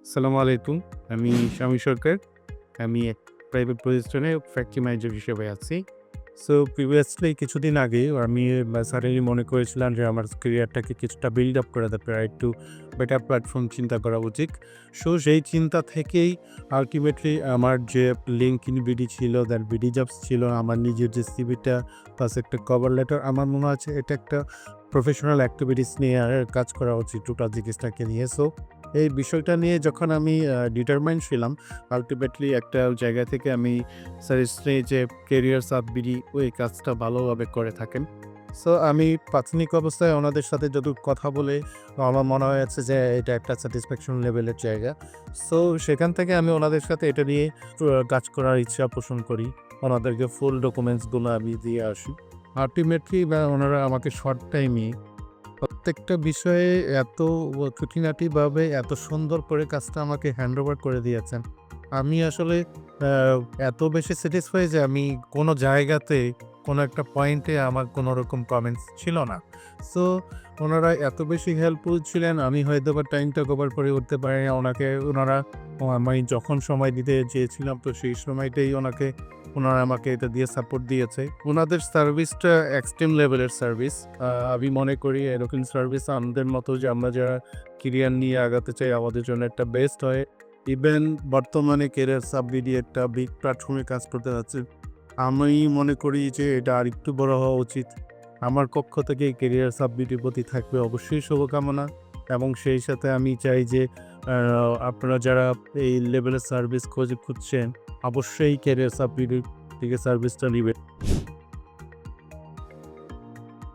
আসসালামু আলাইকুম। আমি শামীম সরকার। আমি এক প্রাইভেট প্রতিষ্ঠানে ফ্যাক্টরি ম্যানেজার হিসেবে আছি। সো প্রিভিয়াসলি কিছুদিন আগে আমি সাডেনলি মনে করেছিলাম যে আমার ক্যারিয়ারটাকে কিছুটা বিল্ড আপ করা দরকার। একটু বেটার প্ল্যাটফর্ম চিন্তা করা উচিত। সো সেই চিন্তা থেকেই আল্টিমেটলি আমার যে LinkedIn বিডি ছিল, দেন বিডি জবস ছিল, আমার নিজের যে সিভিটা প্লাস একটা কভার লেটার আমার মনে হচ্ছে এটা একটা প্রফেশনাল অ্যাক্টিভিটিস নিয়ে কাজ করা উচিত টোটাল জিনিসটাকে নিয়ে। সো এই বিষয়টা নিয়ে যখন আমি ডিটারমাইন্ড ছিলাম, আল্টিমেটলি একটা জায়গা থেকে আমি সাজেস্ট যে কেরিয়ার সাববিডি ওই কাজটা ভালোভাবে করে থাকেন। সো আমি প্রাথমিক অবস্থায় ওনাদের সাথে যতটুকু কথা বলে আমার মনে হয়েছে যে এটা একটা স্যাটিসফ্যাকশন লেভেলের জায়গা। সো সেখান থেকে আমি ওনাদের সাথে এটা নিয়ে কাজ করার ইচ্ছা পোষণ করি। ওনাদেরকে ফুল ডকুমেন্টসগুলো আমি দিয়ে আসি। আল্টিমেটলি ওনারা আমাকে শর্ট টাইমে প্রত্যেকটা বিষয়ে এত খুঁটিনাটিভাবে এত সুন্দর করে কাজটা আমাকে হ্যান্ডওভার করে দিয়েছেন। আমি আসলে আ এত বেশি স্যাটিসফাই যে আমি কোনো জায়গাতে কোনো একটা পয়েন্টে আমার কোনো রকম কমেন্টস ছিল না। সো ওনারা এত বেশি হেল্পফুল ছিলেন, আমি হয়তোবা টাইমটা কভার করে উঠতে পারি না। ওনারা আমি যখন সময় দিতে চেয়েছিলাম তো সেই সময়টাই ওনারা আমাকে এটা দিয়ে সাপোর্ট দিয়েছে। উনাদের সার্ভিসটা এক্সট্রিম লেভেলের সার্ভিস। আমি মনে করি এরকম সার্ভিস আমাদের মতো যে আমরা যারা কেরিয়ার নিয়ে আগাতে চাই আমাদের জন্য একটা বেস্ট হয়। ইভেন বর্তমানে কেরিয়ার সাববিডি একটা বিগ প্ল্যাটফর্মে কাজ করতে যাচ্ছে। আমি মনে করি যে এটা আরেকটু বড় হওয়া উচিত। আমার পক্ষ থেকে কেরিয়ার সাববিডির প্রতি থাকবে অবশ্যই শুভকামনা এবং সেই সাথে আমি চাই যে আ আপনারা যারা এই লেভেলের সার্ভিস খুঁজছেন অবশ্যই ক্যারিয়ার সাববিডির থেকে সার্ভিসটা নিবেন।